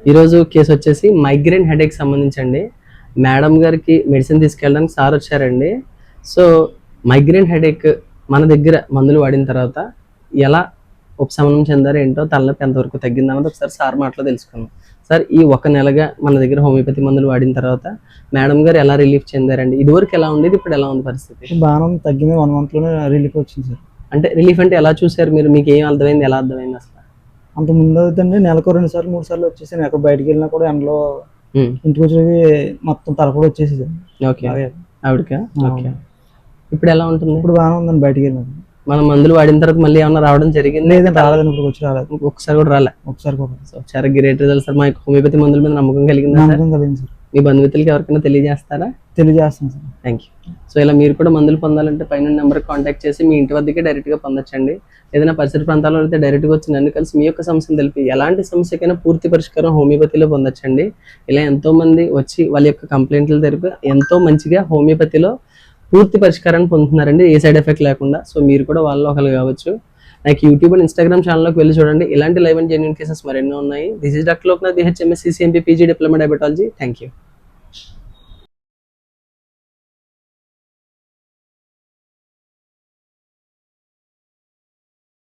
ఈరోజు కేసు వచ్చేసి migraine headache సంబంధించండి. Madam గారికి మెడిసిన్ తీసుకెళ్ళడానికి సార్ వచ్చారండి. సో మైగ్రేన్ హెడేక్ మన దగ్గర మందులు వాడిన తర్వాత ఎలా ఉపశమనం చెందారు, ఏంటో, తలనొప్పి ఎంతవరకు తగ్గిందన్నది ఒకసారి సార్ మాటలో తెలుసుకుందాం. సార్, ఈ ఒక నెలగా మన దగ్గర హోమియోపతి మందులు వాడిన తర్వాత మేడం గారు ఎలా రిలీఫ్ చెందారండి? ఇదివరకు ఎలా ఉండేది, ఇప్పుడు ఎలా ఉంది పరిస్థితి? బాగానే తగ్గింది. 1 month లోనే రిలీఫ్ వచ్చింది సార్. అంటే రిలీఫ్ అంటే ఎలా చూసారు మీరు? మీకు ఏం అర్థమైంది, ఎలా అర్థమైంది అసలు? అంత ముందు అవుతుందండి, నెలకు 2 సార్లు 3 సార్లు వచ్చేసి ఎక్కడ బయటకు వెళ్ళినా కూడా ఎండలో ఇంటికి వచ్చేది మొత్తం తల కూడా వచ్చేసి. ఓకే, ఆవిడకా? ఓకే. ఇప్పుడు ఎలా ఉంటుంది? ఇప్పుడు బాగానే ఉందండి. బయటకు వెళ్ళిన మనం మందులు వాడిన తర్వాత మళ్ళీ ఏమన్నా రావడం జరిగింది? లేదండి, రాలేదండి. ఇప్పుడు వచ్చి రాలేదు, ఒకసారి కూడా రాలే. ఒకసారి కూడా. సో చాలా గ్రేట్ రిజల్ట్ సార్. మా హోమియోపతి మందుల మీద నమ్మకం కలిగింది సార్. మీ బంధుమిత్రులకి ఎవరికైనా తెలియజేస్తారా? తెలియజేస్తాను సార్. Thank you. సో ఇలా మీరు కూడా మందులు పొందాలంటే పైన నెంబర్కి కాంటాక్ట్ చేసి మీ ఇంటి వద్దకే డైరెక్ట్గా పొందొచ్చండి. ఏదైనా పరిసర ప్రాంతాల్లో అయితే డైరెక్ట్గా వచ్చి నన్ను కలిసి మీ యొక్క సమస్యను తెలిపి ఎలాంటి సమస్యకైనా పూర్తి పరిష్కారం హోమియోపతిలో పొందొచ్చండి. ఇలా ఎంతోమంది వచ్చి వాళ్ళ యొక్క కంప్లైంట్లు తెలిపి ఎంతో మంచిగా హోమియోపతిలో పూర్తి పరిష్కారాన్ని పొందుతున్నారండి, ఏ సైడ్ ఎఫెక్ట్ లేకుండా. సో మీరు కూడా వాళ్ళలో ఒకరు కావచ్చు. నాకు యూట్యూబ్ అండ్ ఇన్స్టాగ్రామ్ ఛానల్లోకి వెళ్ళి చూడండి. ఇలాంటి లైవ్ అండ్ జెన్యూన్ కేసెస్ మరెన్నో ఉన్నాయి. This is doctor Loknath, BHMS, CCMP, PG, diploma diabetology. Thank you.